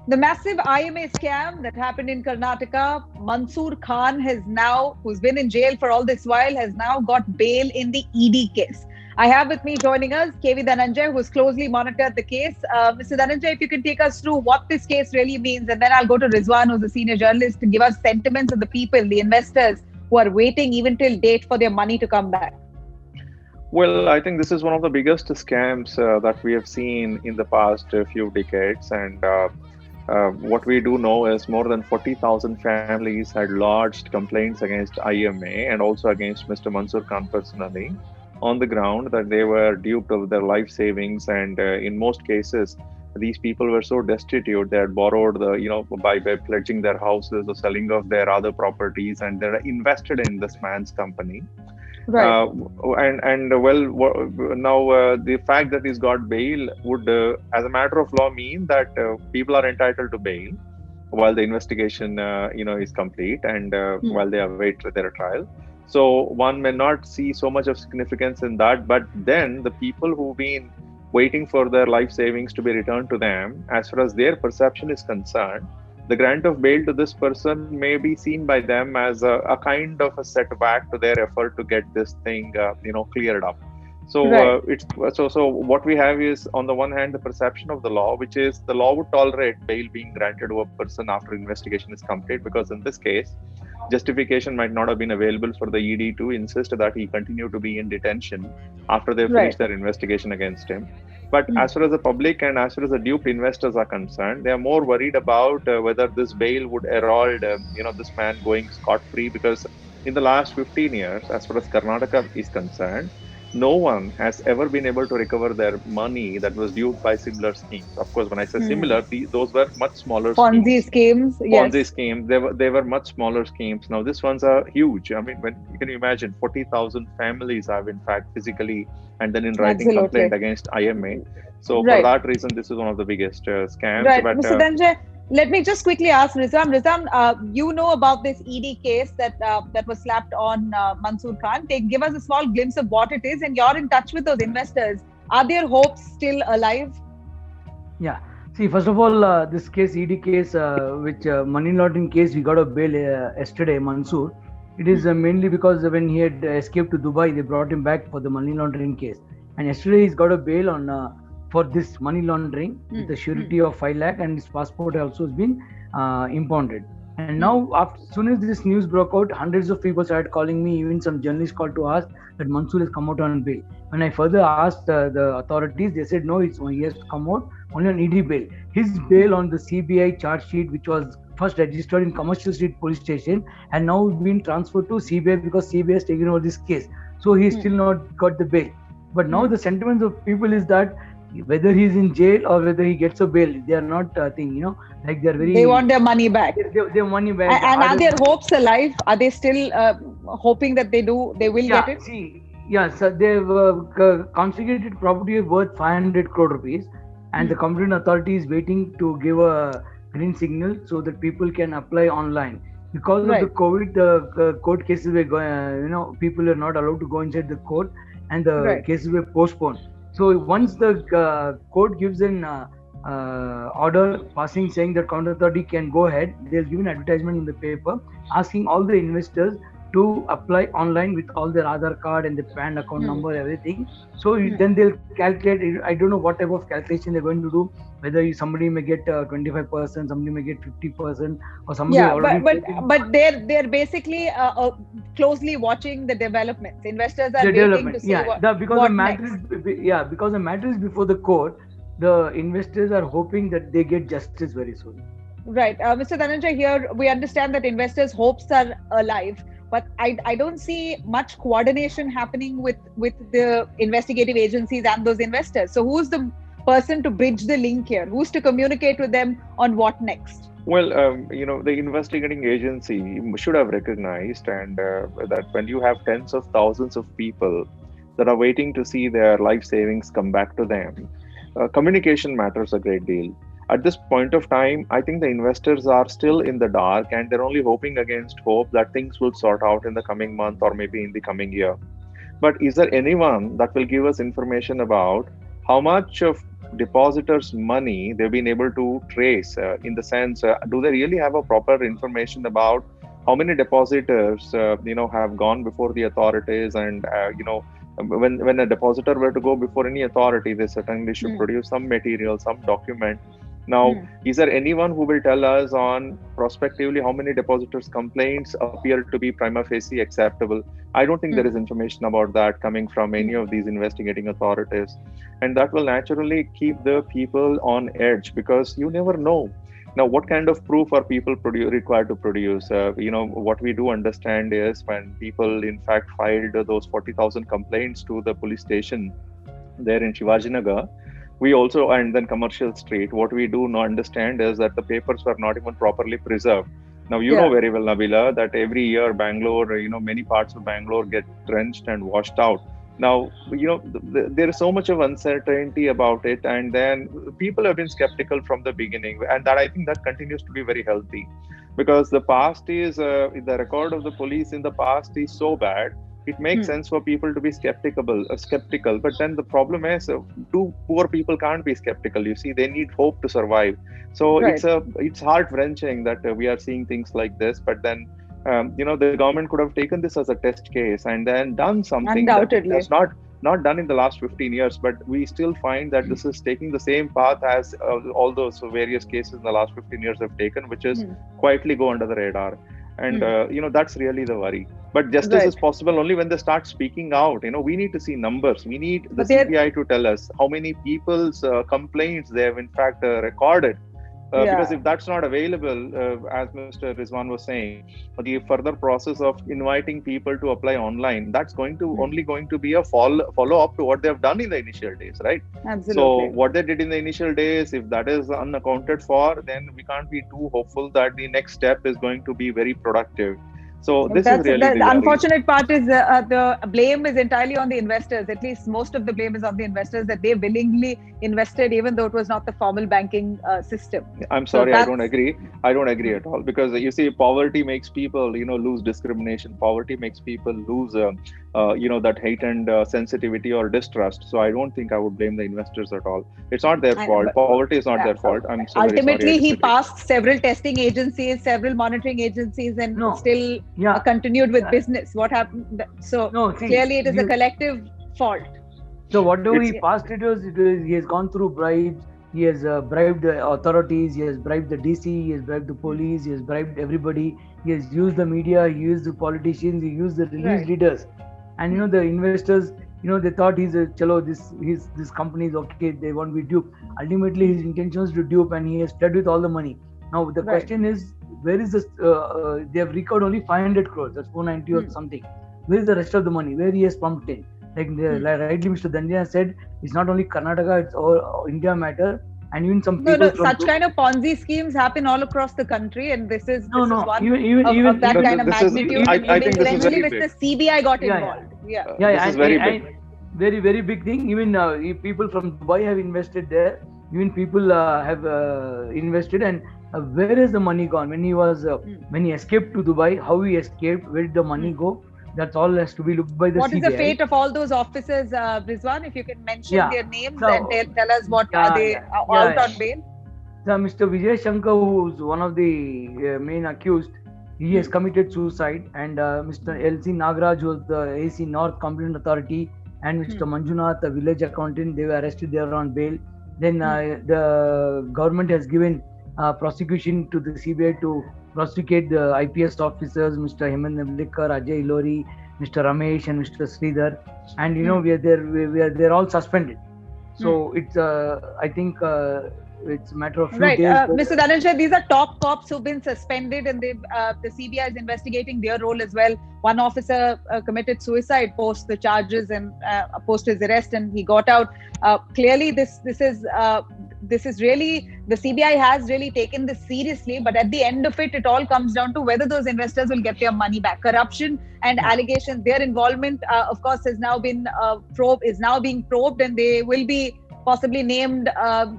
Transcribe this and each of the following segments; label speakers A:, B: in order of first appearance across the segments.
A: The massive IMA scam that happened in Karnataka, Mansoor Khan who's been in jail for all this while, has now got bail in the ED case. I have with me joining us KV Dhananjay, who's closely monitored the case. Mr. Dhananjay, if you can take us through what this case really means, and then I'll go to Rizwan, who's a senior journalist, to give us sentiments of the people, the investors who are waiting even till date for their money to come back.
B: Well, I think this is one of the biggest scams that we have seen in the past few decades. And what we do know is more than 40,000 families had lodged complaints against IMA and also against Mr. Mansoor Khan personally on the ground that they were duped of their life savings. And in most cases, these people were so destitute they had borrowed by pledging their houses or selling off their other properties, and they're invested in this man's company.
A: Right.
B: Now the fact that he's got bail would, as a matter of law, mean that people are entitled to bail while the investigation, is complete, and
A: Hmm.
B: while they await their trial. So one may not see so much of significance in that, but then the people who've been waiting for their life savings to be returned to them, as far as their perception is concerned, the grant of bail to this person may be seen by them as a kind of a setback to their effort to get this thing, cleared up. So
A: Right.
B: so what we have is, on the one hand, the perception of the law, which is the law would tolerate bail being granted to a person after investigation is complete, because in this case, justification might not have been available for the ED to insist that he continue to be in detention after they finish
A: Right.
B: their investigation against him. But
A: Hmm.
B: as far as the public and as far as the duped investors are concerned, they are more worried about whether this bail would herald, this man going scot free. Because in the last 15 years, as far as Karnataka is concerned, no one has ever been able to recover their money that was due by similar schemes. Of course, when I say
A: Hmm.
B: similar, those were much smaller
A: Ponzi
B: schemes.
A: schemes,
B: Ponzi
A: yes.
B: schemes, they were much smaller schemes. Now this ones are huge. I mean, when you can imagine, 40,000 families have in fact physically and then in writing complaint
A: Absolutely.
B: against IMA. So for
A: Right.
B: that reason, this is one of the biggest scams.
A: Right.
B: But
A: Mr. Dhananjay, let me just quickly ask Rizam. Rizam, you know about this ED case that was slapped on Mansoor Khan. Give us a small glimpse of what it is, and you're in touch with those investors. Are their hopes still alive?
C: Yeah. See, first of all, this case, ED case, which money laundering case, we got a bail yesterday, Mansoor. It is
A: Hmm.
C: mainly because when he had escaped to Dubai, they brought him back for the money laundering case. And yesterday, he's got a bail on for this money laundering with
A: Hmm.
C: a
A: Hmm.
C: surety of 5 lakh, and his passport also has been impounded. And
A: Hmm.
C: now, after, as soon as this news broke out, hundreds of people started calling me. Even some journalists called to ask that Mansoor has come out on bail. When I further asked the authorities, they said no, he has come out only on ED bail. His bail on the CBI charge sheet, which was first registered in Commercial Street Police Station, and now been transferred to CBI because CBI has taken over this case. So he's
A: Hmm.
C: still not got the bail. But now
A: Hmm.
C: the sentiments of people is that whether he's in jail or whether he gets a bail, they are not like they're
A: They
C: very
A: want their money back.
C: their money back. The
A: And are
C: hardest.
A: their hopes alive? Are they still hoping that they will get
C: Yeah,
A: it?
C: see, yeah, so they've confiscated property worth 500 crore rupees, and the
A: Hmm.
C: competent authority is waiting to give a green signal so that people can apply online. Because of the
A: Right.
C: COVID, the court cases were going, people are not allowed to go inside the court, and the
A: Right.
C: cases were postponed. So once the court gives an order passing saying that counter authority can go ahead, they'll give an advertisement in the paper asking all the investors to apply online with all their Aadhaar card and the PAN account
A: Hmm.
C: number, everything. So
A: Hmm.
C: then they'll calculate. I don't know what type of calculation they're going to do. Whether somebody may get 25%, somebody may get 50%, or somebody
A: Yeah,
C: already taken
A: but they're basically closely watching the developments. Investors are
C: the
A: waiting to
C: development.
A: see
C: Because the
A: what
C: matter
A: next.
C: is, because the matter is before the court. The investors are hoping that they get justice very soon.
A: Right. Mr. Dhananjay, here we understand that investors' hopes are alive, but I don't see much coordination happening with the investigative agencies and those investors. So who's the person to bridge the link here? Who's to communicate with them on what next?
B: well, the investigating agency should have recognized and that when you have tens of thousands of people that are waiting to see their life savings come back to them, communication matters a great deal. At this point of time, I think the investors are still in the dark and they're only hoping against hope that things will sort out in the coming month or maybe in the coming year. But is there anyone that will give us information about how much of depositors' money they've been able to trace, in the sense, do they really have a proper information about how many depositors have gone before the authorities, and when a depositor were to go before any authority, they certainly should produce some material, some document. Now, is there anyone who will tell us on prospectively how many depositors' complaints appear to be prima facie acceptable? I don't think there is information about that coming from any of these investigating authorities. And that will naturally keep the people on edge, because you never know. Now, what kind of proof are people required to produce? What we do understand is when people, in fact, filed those 40,000 complaints to the police station there in Shivajinagar, we also, and then Commercial Street, what we do not understand is that the papers were not even properly preserved. Now, you know very well, Nabila, that every year Bangalore, many parts of Bangalore get drenched and washed out. Now, there is so much of uncertainty about it, and then people have been skeptical from the beginning, and that I think that continues to be very healthy, because the past is the record of the police in the past is so bad. It makes sense for people to be skeptical. But then the problem is, two poor people can't be skeptical. You see, they need hope to survive. So it's heart wrenching that we are seeing things like this. But then, the government could have taken this as a test case and then done something that has not done in the last 15 years. But we still find that this is taking the same path as all those various cases in the last 15 years have taken, which is quietly go under the radar. And that's really the worry. But justice is possible only when they start speaking out. We need to see numbers. We need the CBI to tell us how many people's complaints they have in fact recorded. Because if that's not available, as Mr. Rizwan was saying, the further process of inviting people to apply online, that's only going to be a follow up to what they have done in the initial days, right?
A: Absolutely.
B: So what they did in the initial days, if that is unaccounted for, then we can't be too hopeful that the next step is going to be very productive. So this is really
A: the unfortunate part is the blame is entirely on the investors. At least most of the blame is on the investors, that they willingly invested even though it was not the formal banking system.
B: I'm sorry, I don't agree. I don't agree at all, because you see, poverty makes people lose discrimination. Poverty makes people lose that heightened sensitivity or distrust. So I don't think I would blame the investors at all. It's not their fault. Poverty is not their fault. I'm so
A: ultimately he passed several testing agencies, several monitoring agencies, and still continued with business. What happened? So clearly it is a collective fault.
C: So whatever he passed, he has gone through bribes. He has bribed the authorities. He has bribed the DC. He has bribed the police. He has bribed everybody. He has used the media. He used the politicians. He used the religious leaders. And the investors, they thought this company is okay. They won't be duped. Ultimately, his intention was to dupe, and he has fled with all the money. Now the question is, where is this? They have recovered only 500 crores. That's 490 or something. Where is the rest of the money? Where he has pumped in? Like rightly Mr. Dhanjana said, it's not only Karnataka, it's all India matter. And even some people
A: such kind of Ponzi schemes happen all across the country, and this is one of that kind of magnitude.
B: I think this is very
A: big. The CBI got involved.
B: This is very big.
C: Very, very big thing. Even people from Dubai have invested there. Even people have invested. And where is the money gone? When he escaped to Dubai, how he escaped? Where did the money go? That's all has to be looked by the CBI.
A: What is the fate of all those officers, Rizwan? If you can mention their names and tell us what are they out on bail?
C: Mr. Vijay Shankar, who is one of the main accused, he has committed suicide. And Mr. L.C. Nagaraj, who was the AC North Complaint Authority, and Mr. Manjunath, the village accountant, they were arrested there on bail. Then the government has given prosecution to the CBI to prosecute the IPS officers, Mr. Hemant Navlikar, Ajay Ilori, Mr. Ramesh, and Mr. Sridhar. And they're all suspended. So it's I think it's a matter of few days.
A: Mr. Dhananjay, these are top cops who've been suspended, and the CBI is investigating their role as well. One officer committed suicide post the charges and post his arrest, and he got out. Clearly, this is really, the CBI has really taken this seriously, but at the end of it, it all comes down to whether those investors will get their money back. Corruption and allegations, their involvement, of course, is now being probed, and they will be possibly named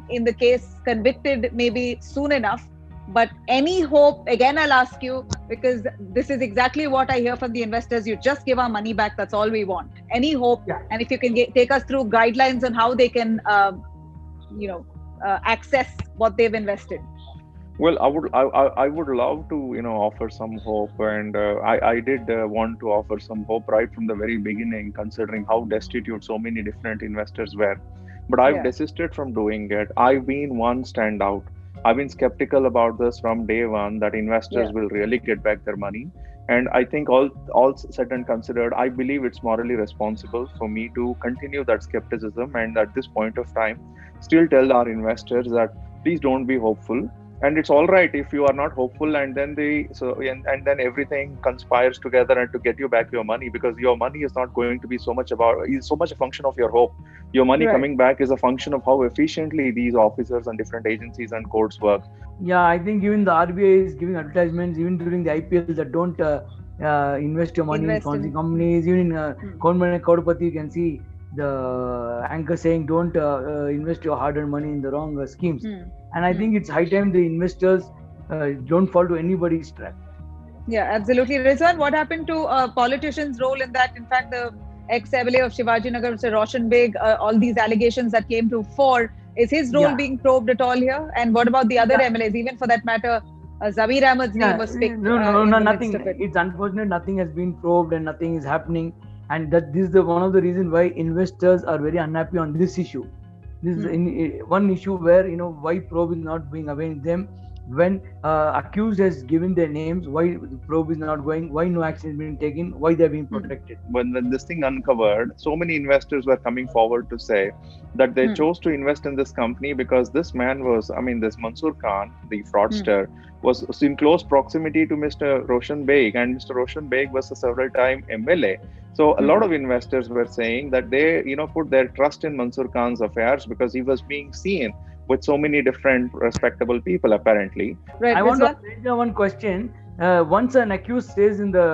A: in the case, convicted maybe soon enough. But any hope, again, I'll ask you, because this is exactly what I hear from the investors, you just give our money back, that's all we want. Any hope? And if you can take us through guidelines on how they can access what they've invested?
B: Well, I would love to offer some hope, and I did want to offer some hope right from the very beginning, considering how destitute so many different investors were. But I've
A: Yeah.
B: desisted from doing it. I've been one standout. I've been skeptical about this from day one that investors
A: Yeah.
B: will really get back their money. And I think all said and considered, I believe it's morally responsible for me to continue that skepticism and at this point of time still tell our investors that please don't be hopeful, and it's all right if you are not hopeful, and then and then everything conspires together and to get you back your money, because your money is not going to be so much a function of your hope. Your money
A: Right.
B: coming back is a function of how efficiently these officers and different agencies and courts work.
C: Yeah, I think even the RBI is giving advertisements even during the IPL that don't invest your money in
A: Invest
C: Ponzi
A: in.
C: companies. Even in
A: Hmm.
C: Government and Kodapati, you can see the anchor saying don't invest your hard-earned money in the wrong schemes.
A: Hmm.
C: And I
A: Hmm.
C: think it's high time the investors don't fall to anybody's trap.
A: Yeah, absolutely. Rizwan, what happened to politicians' role in that? In fact, the ex-MLA of Shivaji Nagar, Mr. Roshan Beg, all these allegations that came to fore, is his role
C: Yeah,
A: being probed at all here? And what about the other
C: yeah,
A: MLAs? Even for that matter, Zabir Ahmed's name
C: yeah.
A: was picked
C: No,
A: in the midst
C: nothing.
A: of it.
C: It's unfortunate. Nothing has been probed and nothing is happening. And that this is the one of the reasons why investors are very unhappy on this issue. This is
A: Hmm.
C: one issue where why probe is not being against them when accused has given their names. Why the probe is not going? Why no action is being taken? Why they are being
A: Hmm.
C: protected?
B: When this thing uncovered, so many investors were coming forward to say that they
A: Hmm.
B: chose to invest in this company because this man was, I mean, this Mansoor Khan, the
A: Hmm.
B: fraudster, was in close proximity to Mr. Roshan Beg, and Mr. Roshan Beg was a several time MLA. So a lot
A: Hmm.
B: of investors were saying that they, put their trust in Mansoor Khan's affairs because he was being seen with so many different respectable people, apparently.
A: Right,
C: I want to
A: Rizwan?
C: ask Rija one question. Once an accused says in the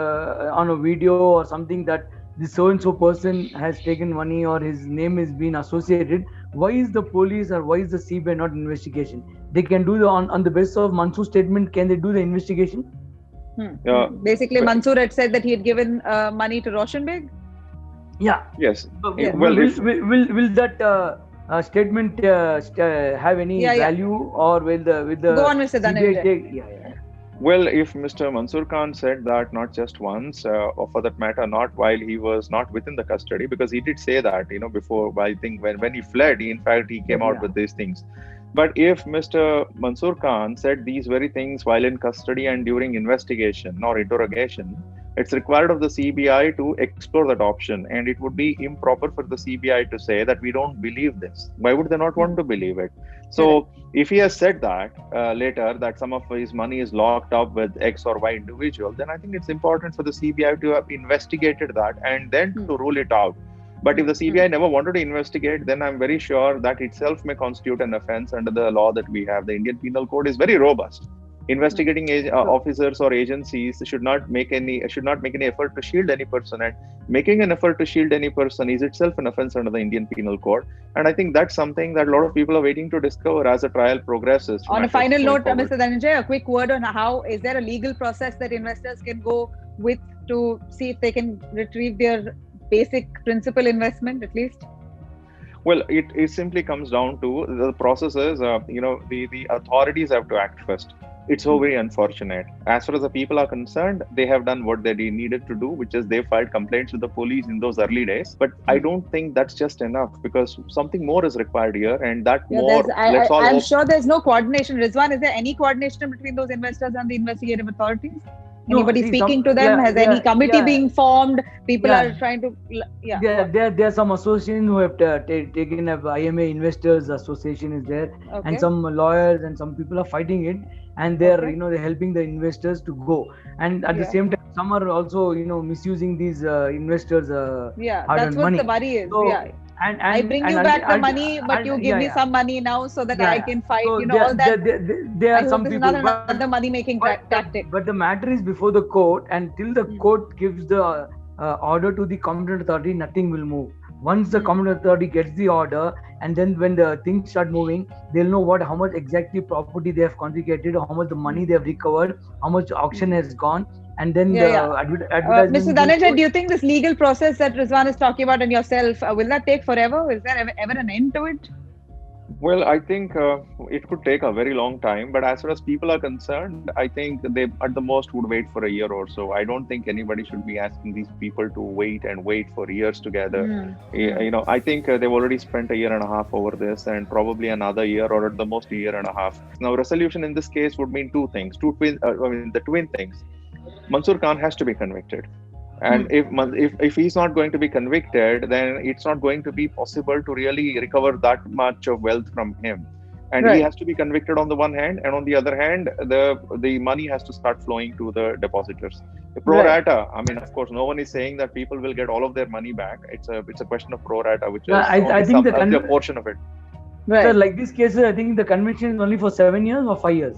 C: on a video or something that this so and so person has taken money or his name is being associated, why is the police or why is the CBI not investigation? They can do the on the basis of Mansoor's statement. Can they do the investigation?
A: Hmm.
B: Uh,
A: Basically,
B: but
A: Mansoor had said that he had given money to Roshan Beg.
C: Yeah.
B: yes,
C: But
A: Yeah.
B: well, if
C: will that statement have any
A: Yeah, yeah.
C: value, or will the
A: Go on, Mr.
C: CBI
A: Dhananjay.
C: take? Yeah, yeah.
B: Well, if Mr. Mansoor Khan said that not just once, or for that matter, not while he was not within the custody, because he did say that, before, I think when he fled, in fact, he came out
C: Yeah.
B: with these things. But if Mr. Mansoor Khan said these very things while in custody and during investigation or interrogation, it's required of the CBI to explore that option. And it would be improper for the CBI to say that we don't believe this. Why would they not want
A: Hmm.
B: to believe it?
A: Correct.
B: So, if he has said that later that some of his money is locked up with X or Y individual, then I think it's important for the CBI to have investigated that and then
A: Hmm.
B: to rule it out. But if
A: Hmm.
B: the CBI never wanted to investigate, then I'm very sure that itself may constitute an offense under the law that we have. The Indian Penal Code is very robust. Investigating
A: True.
B: officers or agencies should not make any effort to shield any person, and making an effort to shield any person is itself an offense under the Indian Penal Code. And I think that's something that a lot of people are waiting to discover as the trial progresses,
A: On a
B: matters
A: final
B: going
A: note,
B: forward.
A: Mr. Dhananjay, a quick word on how is there a legal process that investors can go with to see if they can retrieve their basic principal investment at least?
B: Well, it simply comes down to the process is, the authorities have to act first. It's so very unfortunate. As far as the people are concerned, they have done what they needed to do, which is they filed complaints with the police in those early days. But I don't think that's just enough, because something more is required here, and that
A: Yeah, there's.
B: more, let's all
A: I'm
B: hope.
A: sure there's no coordination. Rizwan, is there any coordination between those investors and the investigative authorities?
C: No,
A: Anybody
C: see,
A: speaking to them?
C: yeah,
A: Has any
C: yeah,
A: committee
C: yeah,
A: being formed? People
C: yeah.
A: are trying to. Yeah.
C: There are some associations who have taken up. IMA Investors Association is there,
A: Okay.
C: and some lawyers and some people are fighting it, and they're
A: Okay.
C: they're helping the investors to go. And at the
A: Yeah.
C: same time, some are also misusing these investors'
A: Yeah, that's
C: hard-earned
A: what
C: money.
A: the worry is.
C: So
A: Yeah.
C: and
A: I
C: and
A: bring
C: and
A: you back the money, but you give
C: yeah,
A: me
C: yeah,
A: some money now so that I
C: yeah.
A: can fight.
C: So
A: All that.
C: there
A: I
C: are
A: hope
C: some
A: this is
C: people,
A: not another money-making tactic.
C: but the matter is before the court, and till the court gives the order to the competent authority, nothing will move. Once the competent authority gets the order, and then when the things start moving, they'll know how much exactly property they have confiscated, how much the money they have recovered, how much auction has gone, and then the advertisement.
A: Mr. Dhananjay, do you think this legal process that Rizwan is talking about and yourself, will that take forever? Is there ever an end to it?
B: Well, I think it could take a very long time, but as far as people are concerned, I think they at the most would wait for a year or so. I don't think anybody should be asking these people to wait and wait for years together. I think they've already spent a year and a half over this, and probably another year or at the most a year and a half. Now, resolution in this case would mean two things, the twin things. Mansoor Khan has to be convicted. And if he's not going to be convicted, then it's not going to be possible to really recover that much of wealth from him. And he has to be convicted on the one hand, and on the other hand, the money has to start flowing to the depositors. The pro rata, I mean, of course, no one is saying that people will get all of their money back. It's a question of pro rata, which is
C: I think
B: a portion of it.
C: Right. So like this case, I think the conviction is only for 7 years or 5 years.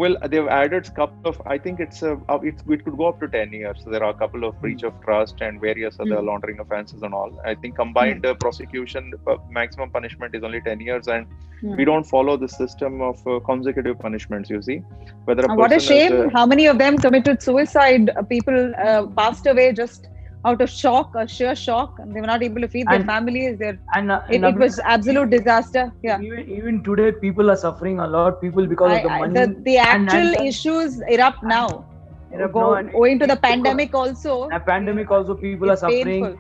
B: Well, they've added a couple of, I think it could go up to 10 years. So there are a couple of breach of trust and various other laundering offenses and all. I think combined prosecution maximum punishment is only 10 years, and we don't follow the system of consecutive punishments, you see. Whether
A: what a shame. How many of them committed suicide? People passed away just out of shock, a sheer shock, and they were not able to feed their families. It was absolute disaster. Yeah.
C: Even today, people are suffering a lot. People because of the money.
A: The actual issues erupt now. Owing to the pandemic also.
C: A pandemic also, people are suffering. Painful.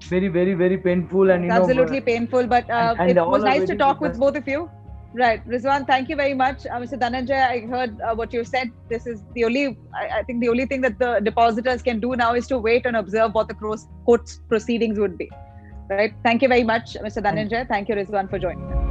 C: Very, very, very painful, and
A: absolutely painful. But it was nice to talk with both of you. Right, Rizwan, thank you very much. Mr. Dhananjay, I heard what you said. This is the only, I think the only thing that the depositors can do now is to wait and observe what the court's proceedings would be. Right. Thank you very much, Mr. Dhananjay. Thank you, Rizwan, for joining us.